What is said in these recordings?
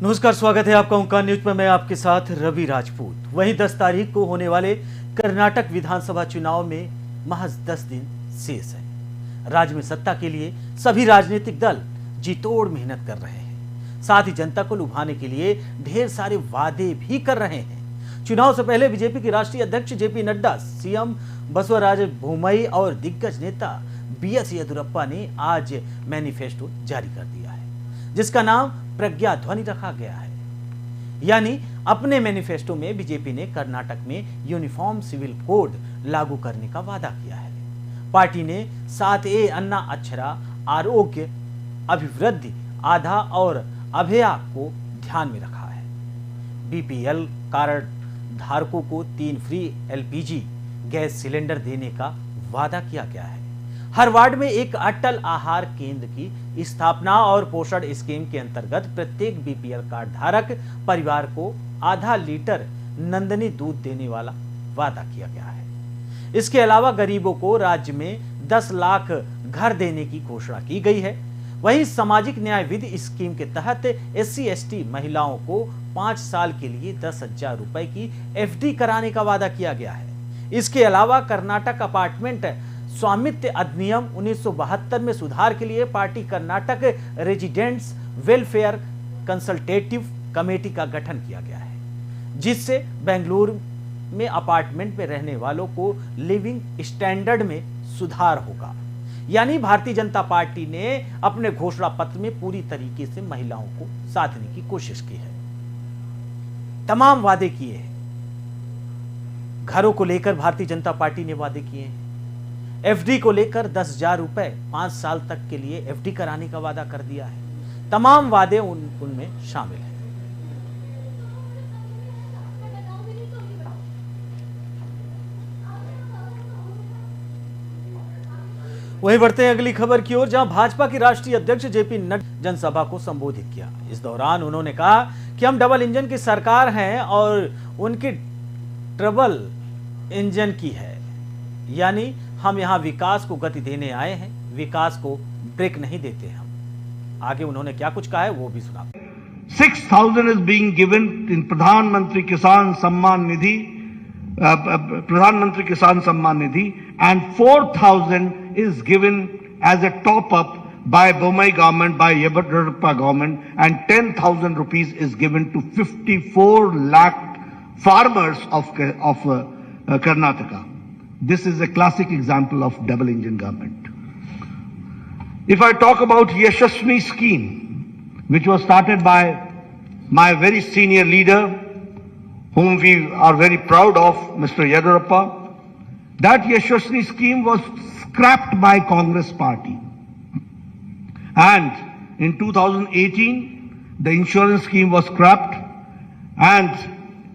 नमस्कार, स्वागत है आपका ओंकार न्यूज में। मैं आपके साथ रवि राजपूत। वहीं 10 तारीख को होने वाले कर्नाटक विधानसभा चुनाव में महज 10 दिन शेष है। राज्य में सत्ता के लिए सभी राजनीतिक दल जी तोड़ मेहनत कर रहे हैं, साथ ही जनता को लुभाने के लिए ढेर सारे वादे भी कर रहे हैं। चुनाव से पहले बीजेपी के राष्ट्रीय अध्यक्ष जेपी नड्डा, सीएम बसवराज बोम्मई और दिग्गज नेता बीएस येदियुरप्पा ने आज मैनिफेस्टो जारी कर दिया है, जिसका नाम प्रज्ञा ध्वनि रखा गया है। यानी अपने मैनिफेस्टो में बीजेपी ने कर्नाटक में यूनिफॉर्म सिविल कोड लागू करने का वादा किया है। पार्टी ने 7A अन्ना अक्षरा, आरोग्य, अभिवृद्धि, आधा और अभया को ध्यान में रखा है। बीपीएल कार्ड धारकों को 3 फ्री एलपीजी गैस सिलेंडर देने का वादा किया गया है। हर वार्ड में एक अटल आहार केंद्र की स्थापना और पोषण स्कीम के अंतर्गत प्रत्येक बीपीएल कार्ड धारक परिवार को आधा लीटर नंदनी दूध देने वाला वादा किया गया है। इसके अलावा गरीबों को राज्य में 10 लाख घर देने की घोषणा की गई है। वहीं सामाजिक न्याय विधि स्कीम के तहत SC/ST महिलाओं को 5 साल के लिए 10,000 रुपए की FD कराने का वादा किया गया है। इसके अलावा कर्नाटक अपार्टमेंट स्वामित्व अधिनियम 1972 में सुधार के लिए party Karnataka residents welfare consultative committee का गठन किया गया है, जिससे बेंगलुरु में अपार्टमेंट में रहने वालों को लिविंग स्टैंडर्ड में सुधार होगा। यानी भारतीय जनता पार्टी ने अपने घोषणा पत्र में पूरी तरीके से महिलाओं को साधने की कोशिश की है। तमाम वादे किए हैं। घरों को लेकर भारतीय जनता पार्टी ने वादे किए हैं। FD को लेकर 10,000 रुपए 5 साल तक के लिए FD कराने का वादा कर दिया है। तमाम वादे उनमें शामिल हैं। वहीं बढ़ते हैं अगली खबर की ओर, जहां भाजपा के राष्ट्रीय अध्यक्ष जेपी नड्डा जनसभा को संबोधित किया। इस दौरान उन्होंने कहा कि हम डबल इंजन की सरकार हैं और उनकी ट्रबल इंजन की है, यानी हम यहां विकास को गति देने आए हैं, विकास को ब्रेक नहीं देते हम। आगे उन्होंने क्या कुछ कहा है वो भी सुना। 6,000 is being given in प्रधानमंत्री किसान Samman Nidhi, and 4,000 is given as a top up by Bommai government, by Yediयुरप्पा government, and 10,000 rupees is given to 54 lakh farmers of Karnataka. This is a classic example of double engine government. If I talk about Yashasvi scheme, which was started by my very senior leader, whom we are very proud of, Mr. Yediयुरप्पा, that Yashasvi scheme was scrapped by Congress party. And in 2018, the insurance scheme was scrapped and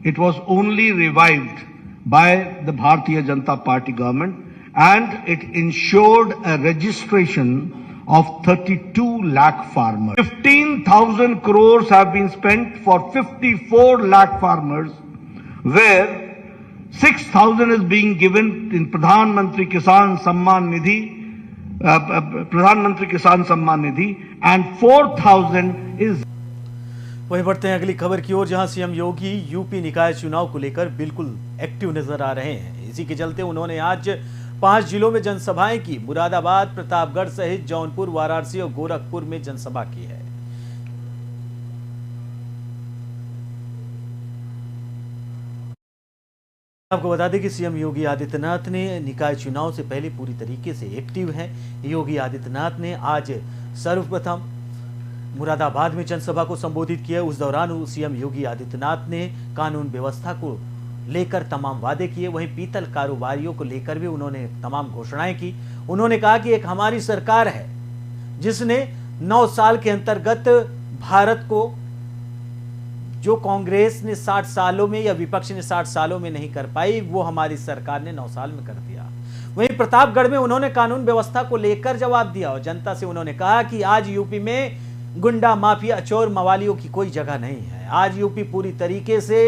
it was only revived by the Bharatiya Janata Party government, and it ensured a registration of 32 lakh farmers. 15,000 crores have been spent for 54 lakh farmers, where 6,000 is being given in प्रधानमंत्री किसान Samman Nidhi, and 4,000 is. वहीं बढ़ते हैं अगली खबर की ओर, जहां CM योगी UP निकाय चुनाव को लेकर बिल्कुल एक्टिव नजर आ रहे हैं। इसी के चलते उन्होंने आज 5 जिलों में जनसभाएं की। मुरादाबाद, प्रतापगढ़ सहित जौनपुर, वाराणसी और गोरखपुर में जनसभा की है। आपको बता दें कि सीएम योगी आदित्यनाथ ने निकाय चुनाव से पहले पूरी तरीके से एक्टिव हैं। योगी आदित्यनाथ ने आज सर्वप्रथम मुरादाबाद में जनसभा को संबोधित किया। उस दौरान सीएम योगी आदित्यनाथ ने कानून व्यवस्था को लेकर तमाम वादे किए। वहीं पीतल कारोबारियों को लेकर भी उन्होंने तमाम घोषणाएं की। उन्होंने कहा कि एक हमारी सरकार है जिसने 9 साल के अंतर्गत भारत को, जो कांग्रेस ने 60 सालों में या विपक्ष ने 60 सालों में नहीं कर पाई, वो हमारी सरकार ने 9 साल में कर दिया। वहीं प्रतापगढ़ में उन्होंने कानून व्यवस्था को लेकर जवाब दिया और जनता से उन्होंने कहा कि आज यूपी में गुंडा, माफिया, चोर, मवालियों की कोई जगह नहीं है। आज यूपी पूरी तरीके से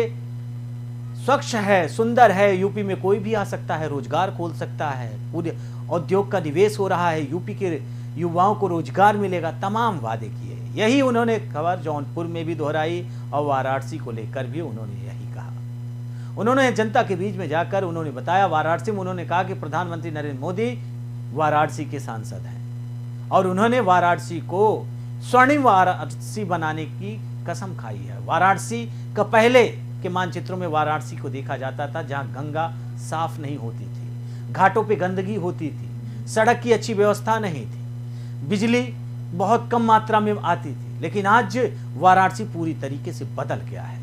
स्वच्छ है, सुंदर है। यूपी में कोई भी आ सकता है, रोजगार खोल सकता है, पूरे उद्योग का निवेश हो रहा है, यूपी के युवाओं को रोजगार मिलेगा। तमाम वादे किए। यही उन्होंने खबर जौनपुर में भी दोहराई और वाराणसी को लेकर भी उन्होंने यही कहा। उन्होंने जनता के बीच में जाकर उन्होंने बताया, वाराणसी में उन्होंने कहा कि प्रधानमंत्री नरेंद्र मोदी वाराणसी के सांसद हैं और उन्होंने वाराणसी को स्वर्णिम वाराणसी बनाने की कसम खाई है। वाराणसी का पहले के मानचित्रों में वाराणसी को देखा जाता था जहां गंगा साफ नहीं होती थी, घाटों पे गंदगी होती थी, सड़क की अच्छी व्यवस्था नहीं थी, बिजली बहुत कम मात्रा में आती थी। लेकिन आज वाराणसी पूरी तरीके से बदल गया है।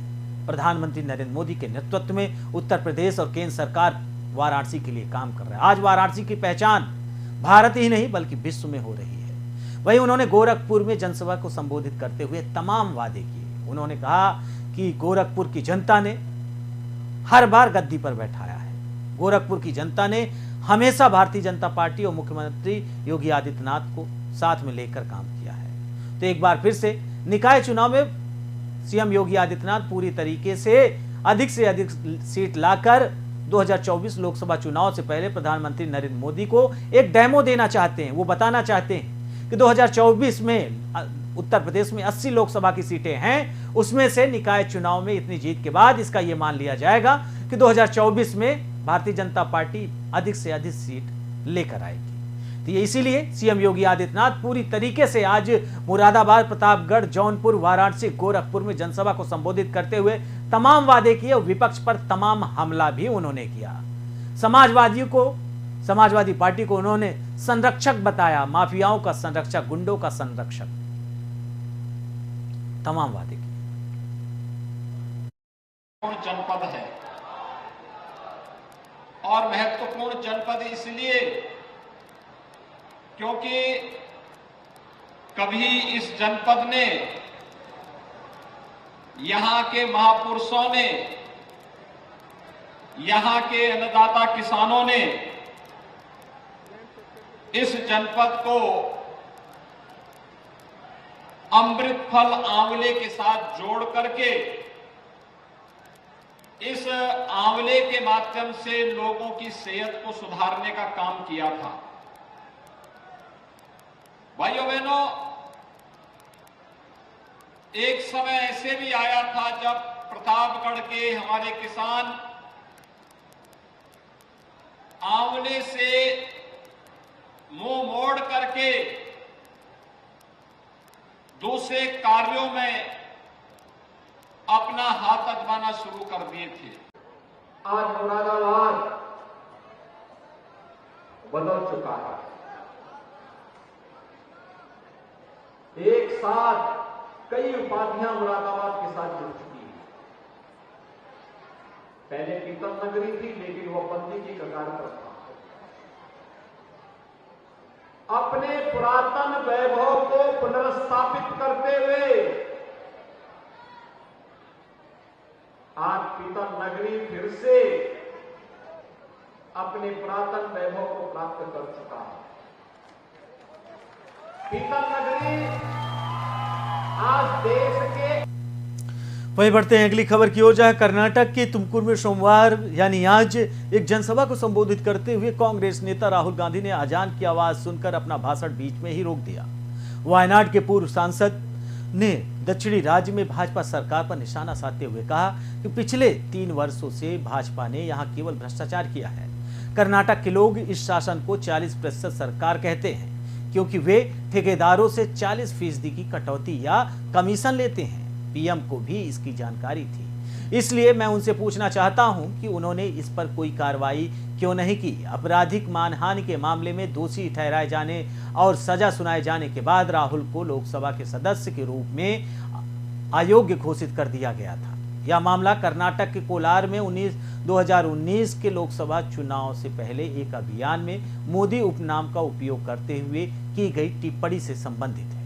प्रधानमंत्री नरेंद्र मोदी के नेतृत्व में उत्तर प्रदेश और केंद्र सरकार वाराणसी के लिए काम कर रहा है। आज वाराणसी की पहचान भारत ही नहीं बल्कि विश्व में हो रही है। वहीं उन्होंने गोरखपुर में जनसभा को संबोधित करते हुए तमाम वादे किए। उन्होंने कहा कि गोरखपुर की जनता ने हर बार गद्दी पर बैठाया है। गोरखपुर की जनता ने हमेशा भारतीय जनता पार्टी और मुख्यमंत्री योगी आदित्यनाथ को साथ में लेकर काम किया है। तो एक बार फिर से निकाय चुनाव में सीएम योगी आदित्यनाथ पूरी तरीके से अधिक सीट लाकर 2024 लोकसभा चुनाव से पहले प्रधानमंत्री नरेंद्र मोदी को एक डेमो देना चाहते हैं। वो बताना चाहते हैं कि 2024 में उत्तर प्रदेश में 80 लोकसभा की सीटें हैं, उसमें से निकाय चुनाव में इतनी जीत के बाद इसका यह मान लिया जाएगा कि 2024 में भारतीय जनता पार्टी अधिक से अधिक सीट लेकर आएगी। तो ये इसीलिए सीएम योगी आदित्यनाथ पूरी तरीके से आज मुरादाबाद, प्रतापगढ़, जौनपुर, वाराणसी, गोरखपुर में जनसभा को संबोधित करते हुए तमाम वादे किए और विपक्ष पर तमाम हमला भी उन्होंने किया। समाजवादी पार्टी को उन्होंने संरक्षक बताया, माफियाओं का संरक्षक, गुंडों का संरक्षक, तमाम वादे किए। जनपद है और महत्वपूर्ण जनपद इसलिए क्योंकि कभी इस जनपद ने, यहां के महापुरुषों ने, यहां के अन्नदाता किसानों ने इस जनपद को अमृत फल आंवले के साथ जोड़ करके इस आंवले के माध्यम से लोगों की सेहत को सुधारने का काम किया था। भाइयों बहनों, एक समय ऐसे भी आया था जब प्रतापगढ़ के हमारे किसान आंवले से मुंह मोड़ करके दूसरे कार्यों में अपना हाथ आजमाना शुरू कर दिए थे। आज मुरादाबाद बदल चुका है। एक साथ कई उपाधियां मुरादाबाद के साथ जुड़ चुकी हैं। पहले कीर्तन नगरी थी, लेकिन वह बंदी की कगार पर था। अपने पुरातन वैभव को पुनर्स्थापित करते हुए आज कीर्तन नगरी फिर से अपने पुरातन वैभव को प्राप्त कर चुका है। कीर्तन नगरी आज देश के। वहीं बढ़ते हैं अगली खबर की ओर, जहां कर्नाटक के तुमकुरू में सोमवार यानी आज एक जनसभा को संबोधित करते हुए कांग्रेस नेता राहुल गांधी ने अजान की आवाज सुनकर अपना भाषण बीच में ही रोक दिया। वायनाड के पूर्व सांसद ने दक्षिणी राज्य में भाजपा सरकार पर निशाना साधते हुए कहा कि पिछले 3 वर्षों से भाजपा ने यहां केवल भ्रष्टाचार किया है। कर्नाटक के लोग इस शासन को 40% सरकार कहते हैं क्योंकि वे ठेकेदारों से 40% की कटौती या कमीशन लेते हैं। पीएम को भी इसकी जानकारी थी, इसलिए मैं उनसे पूछना चाहता हूं कि उन्होंने इस पर कोई कार्रवाई क्यों नहीं की। आपराधिक मानहानि के मामले में दोषी ठहराए जाने और सजा सुनाए जाने के बाद राहुल को लोकसभा के सदस्य के रूप में अयोग्य घोषित कर दिया गया था। यह मामला कर्नाटक के कोलार में 2019 के लोकसभा चुनाव से पहले एक अभियान में मोदी उपनाम का उपयोग करते हुए की गई टिप्पणी से संबंधित है।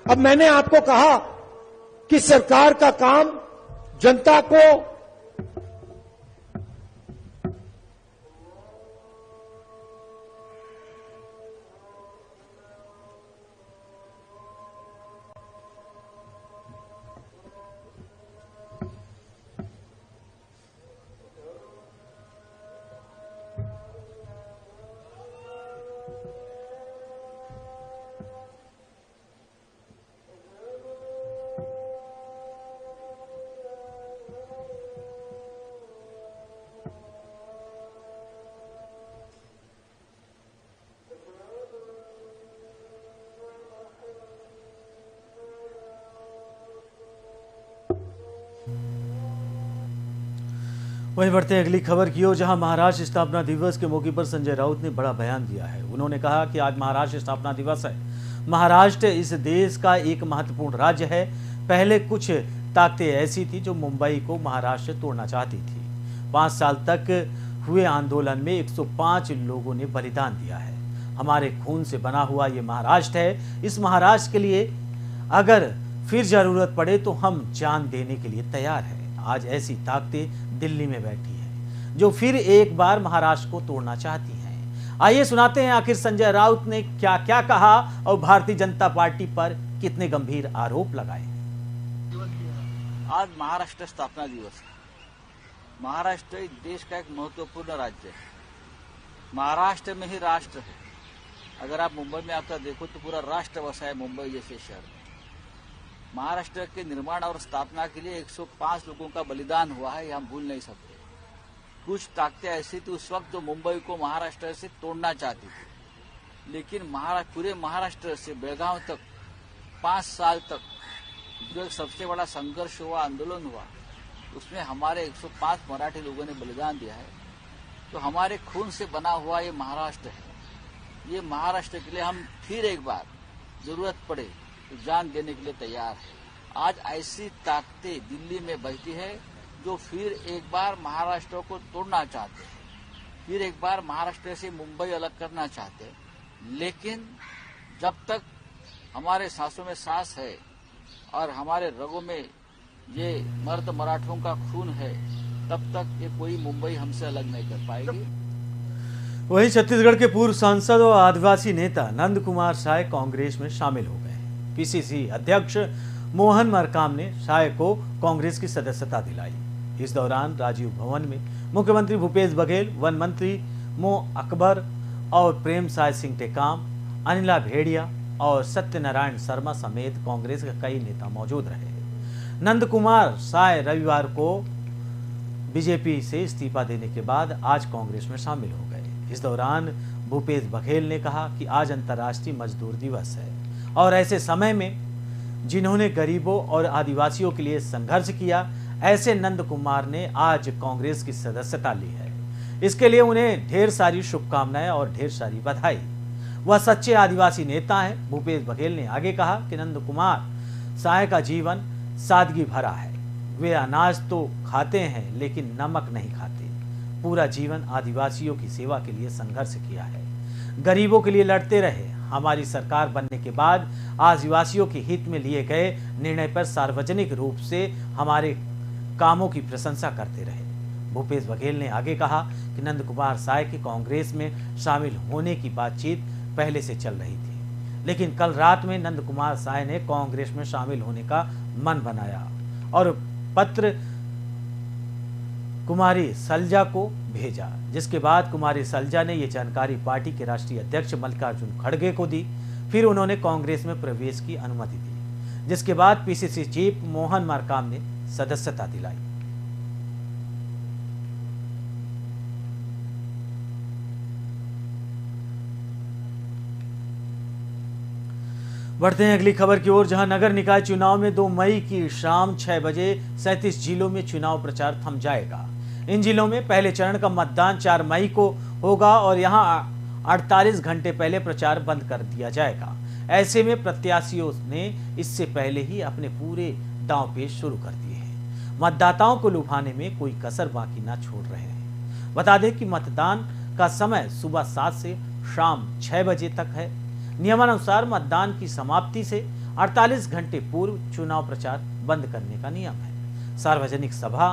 अब मैंने आपको कहा कि सरकार का काम जनता को वहीं बढ़ते हैं अगली खबर की ओर, जहां महाराष्ट्र स्थापना दिवस के मौके पर संजय राउत ने बड़ा बयान दिया है। उन्होंने कहा कि आज महाराष्ट्र स्थापना दिवस है। महाराष्ट्र इस देश का एक महत्वपूर्ण राज्य है। पहले कुछ ताकतें ऐसी थी जो मुंबई को महाराष्ट्र तोड़ना चाहती थी। 5 साल तक हुए आंदोलन में 105 लोगों ने बलिदान दिया है। हमारे खून से बना हुआ ये महाराष्ट्र है। इस महाराष्ट्र के लिए अगर फिर जरूरत पड़े तो हम जान देने के लिए तैयार हैं। आज ऐसी ताकतें दिल्ली में बैठी हैं जो फिर एक बार महाराष्ट्र को तोड़ना चाहती हैं। आइए सुनाते हैं आखिर संजय राउत ने क्या क्या कहा और भारतीय जनता पार्टी पर कितने गंभीर आरोप लगाए। आज महाराष्ट्र स्थापना दिवस है। महाराष्ट्र इस देश का एक महत्वपूर्ण राज्य है। महाराष्ट्र में ही राष्ट्र है। अगर आप मुंबई में आपका देखो तो पूरा राष्ट्र बसा है मुंबई जैसे शहर में। महाराष्ट्र के निर्माण और स्थापना के लिए 105 लोगों का बलिदान हुआ है, हम भूल नहीं सकते। कुछ ताकतें ऐसी थी उस वक्त जो मुंबई को महाराष्ट्र से तोड़ना चाहती थी, लेकिन पूरे महाराष्ट्र से बेलगांव तक 5 साल तक जो एक सबसे बड़ा संघर्ष हुआ, आंदोलन हुआ, उसमें हमारे 105 मराठी लोगों ने बलिदान दिया है। तो हमारे खून से बना हुआ ये महाराष्ट्र है। ये महाराष्ट्र के लिए हम फिर एक बार जरूरत पड़े तो जान देने के लिए तैयार है। आज ऐसी ताकतें दिल्ली में बैठी है जो फिर एक बार महाराष्ट्र को तोड़ना चाहते हैं, फिर एक बार महाराष्ट्र से मुंबई अलग करना चाहते हैं। लेकिन जब तक हमारे सांसों में सांस है और हमारे रगों में ये मर्द मराठों का खून है, तब तक ये कोई मुंबई हमसे अलग नहीं कर पाएगी। वहीं छत्तीसगढ़ के पूर्व सांसद और आदिवासी नेता नंद कुमार साय कांग्रेस में शामिल हो गए। पीसीसी अध्यक्ष मोहन मरकाम ने साय को कांग्रेस की सदस्यता दिलाई। इस दौरान राजीव भवन में मुख्यमंत्री भूपेश बघेल, वन मंत्री मो अकबर और प्रेम साय सिंह टेकाम, अनिला भेड़िया और सत्यनारायण शर्मा समेत कांग्रेस के कई नेता मौजूद रहे। नंद कुमार साय रविवार को बीजेपी से इस्तीफा देने के बाद आज कांग्रेस में शामिल हो गए। इस दौरान भूपेश बघेल ने कहा कि आज अंतर्राष्ट्रीय मजदूर दिवस है और ऐसे समय में जिन्होंने गरीबों और आदिवासियों के लिए संघर्ष किया, ऐसे नंद कुमार ने आज कांग्रेस की सदस्यता ली है। इसके लिए उन्हें ढेर सारी शुभकामनाएं और ढेर सारी बधाई। वह सच्चे आदिवासी नेता हैं। भूपेश बघेल ने आगे कहा कि नंद कुमार साय का जीवन सादगी भरा है। वे अनाज तो खाते हैं लेकिन नमक नहीं खाते। पूरा जीवन आदिवासियों की सेवा के लिए संघर्ष किया है, गरीबों के लिए लड़ते रहे। हमारी सरकार बनने के बाद आदिवासियों के हित में लिए गए निर्णय पर सार्वजनिक रूप से हमारे कामों की प्रशंसा करते रहे। भूपेश बघेल ने आगे कहा कि नंद कुमार साय के कांग्रेस में शामिल होने की बातचीत पहले से चल रही थी, लेकिन कल रात में नंद कुमार साय ने कांग्रेस में शामिल होने का मन बनाया और पत्र कुमारी सलजा को भेजा, जिसके बाद कुमारी सलजा ने यह जानकारी पार्टी के राष्ट्रीय अध्यक्ष मल्लिकार्जुन खड़गे को दी। फिर उन्होंने कांग्रेस में प्रवेश की अनुमति दी, जिसके बाद पीसीसी चीफ मोहन मरकाम ने सदस्यता दिलाई। बढ़ते हैं अगली खबर की ओर, जहां नगर निकाय चुनाव में 2 मई की शाम 6 बजे 37 जिलों में चुनाव प्रचार थम जाएगा। इन जिलों में पहले चरण का मतदान 4 मई को होगा और यहां 48 घंटे पहले प्रचार बंद कर दिया जाएगा। ऐसे में प्रत्याशियों ने इससे पहले ही अपने पूरे दांव पेच शुरू कर दिए हैं। मतदाताओं को लुभाने में कोई कसर बाकी ना छोड़ रहे हैं। बता दें कि मतदान का समय सुबह 7 से शाम 6 बजे तक है। नियमानुसार मतदान की समाप्ति से 48 घंटे पूर्व चुनाव प्रचार बंद करने का नियम है। सार्वजनिक सभा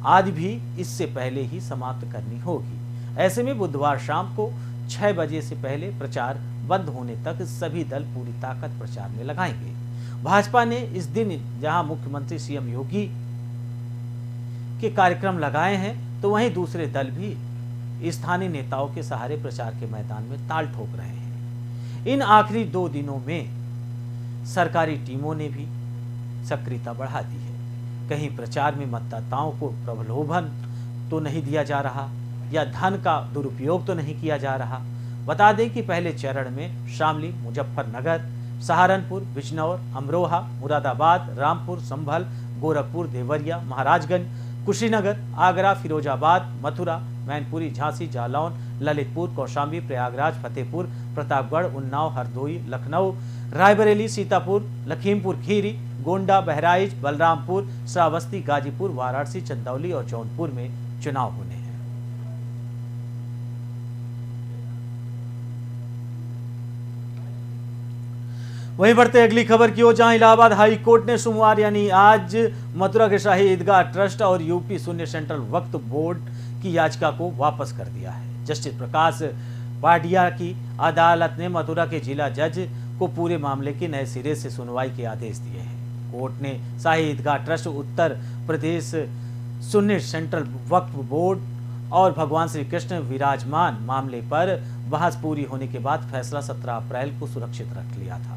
आदि भी इससे पहले ही समाप्त करनी होगी। ऐसे में बुधवार शाम को 6 बजे से पहले प्रचार बंद होने तक सभी दल पूरी ताकत प्रचार में लगाएंगे। भाजपा ने इस दिन जहां मुख्यमंत्री सीएम योगी के कार्यक्रम लगाए हैं, तो वहीं दूसरे दल भी स्थानीय नेताओं के सहारे प्रचार के मैदान में ताल ठोक रहे हैं। इन आखिरी 2 दिनों में सरकारी टीमों ने भी सक्रियता बढ़ा दी है। कहीं प्रचार में मतदाताओं को प्रलोभन तो नहीं दिया जा रहा या धन का दुरुपयोग तो नहीं किया जा रहा। बता दें कि पहले चरण में शामली, मुजफ्फरनगर, सहारनपुर, बिजनौर, अमरोहा, मुरादाबाद, रामपुर, संभल, गोरखपुर, देवरिया, महाराजगंज, कुशीनगर, आगरा, फिरोजाबाद, मथुरा, मैनपुरी, झांसी, जालौन, ललितपुर, कौशाम्बी, प्रयागराज, फतेहपुर, प्रतापगढ़, उन्नाव, हरदोई, लखनऊ, रायबरेली, सीतापुर, लखीमपुर खीरी, गोंडा, बहराइच, बलरामपुर, श्रावस्ती, गाजीपुर, वाराणसी, चंदौली और जौनपुर में चुनाव होने हैं। वहीं बढ़ते अगली खबर की ओर, जहां इलाहाबाद हाई कोर्ट ने सोमवार यानी आज मथुरा के शाही ईदगाह ट्रस्ट और यूपी शून्य सेंट्रल वक्फ बोर्ड की याचिका को वापस कर दिया है। जस्टिस प्रकाश पाडिया की अदालत ने मथुरा के जिला जज को पूरे मामले की नए सिरे से सुनवाई के आदेश दिए हैं। कोर्ट ने शाही ईदगाह ट्रस्ट, उत्तर प्रदेश शून्य सेंट्रल वक्फ बोर्ड और भगवान श्री कृष्ण विराजमान मामले पर बहस पूरी होने के बाद फैसला 17 अप्रैल को सुरक्षित रख लिया था।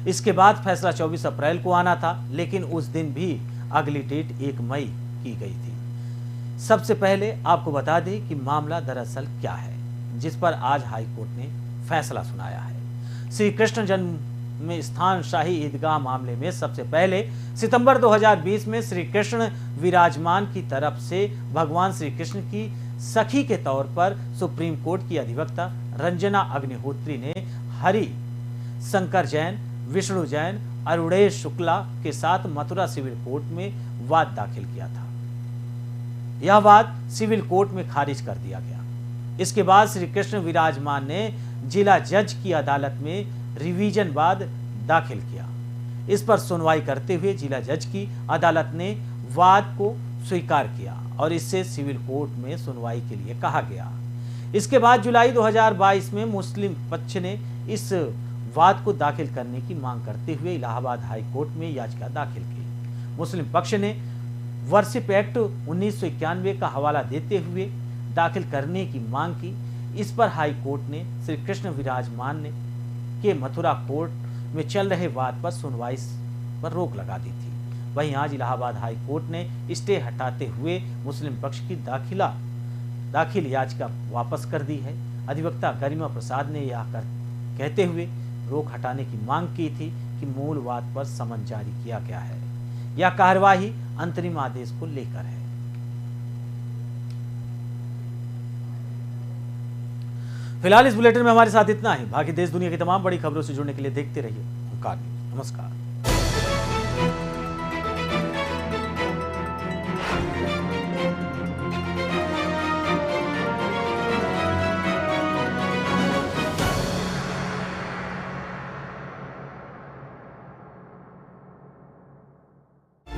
इसके बाद फैसला 24 अप्रैल को आना था, लेकिन उस दिन भी अगली डेट 1 मई की गई थी। सबसे पहले आपको बता दें कि मामला दरअसल क्या है, जिस पर आज हाई कोर्ट ने फैसला सुनाया है। श्री कृष्ण जन्म स्थान शाही ईदगाह मामले में सबसे पहले सितंबर 2020 में श्री कृष्ण विराजमान की तरफ से भगवान श्री कृष्ण की सखी के तौर पर सुप्रीम कोर्ट की अधिवक्ता रंजना अग्निहोत्री ने हरि शंकर जैन, विष्णु जैन, अरुणेश शुक्ला के साथ मथुरा सिविल कोर्ट में वाद दाखिल किया था। यह वाद सिविल कोर्ट में खारिज कर दिया गया। इसके बाद श्री कृष्ण विराजमान ने जिला जज की अदालत में रिवीजन वाद दाखिल किया। इस पर सुनवाई करते हुए जिला जज की अदालत ने वाद को स्वीकार किया और इससे सिविल कोर्ट में सुनवाई के लिए कहा गया। इसके बाद जुलाई 2022 में मुस्लिम पक्ष ने इस वाद को दाखिल करने की मांग करते हुए इलाहाबाद हाई कोर्ट में याचिका दाखिल की। मुस्लिम पक्ष ने वर्शिप एक्ट 1991 का हवाला देते हुए दाखिल करने की मांग की। इस पर हाई कोर्ट ने श्री कृष्ण विराजमान ने के मथुरा कोर्ट में चल रहे वाद पर सुनवाई पर रोक लगा दी थी। वहीं आज इलाहाबाद हाई कोर्ट ने स्टे हटाते हुए मुस्लिम पक्ष की दाखिल याचिका वापस कर दी है। अधिवक्ता गरिमा प्रसाद ने यह कहते हुए रोक हटाने की मांग की थी कि मूल वाद पर समन जारी किया गया है। यह कार्यवाही अंतरिम आदेश को लेकर है। फिलहाल इस बुलेटिन में हमारे साथ इतना ही। बाकी देश दुनिया की तमाम बड़ी खबरों से जुड़ने के लिए देखते रहिए ओंकार न्यूज़। नमस्कार।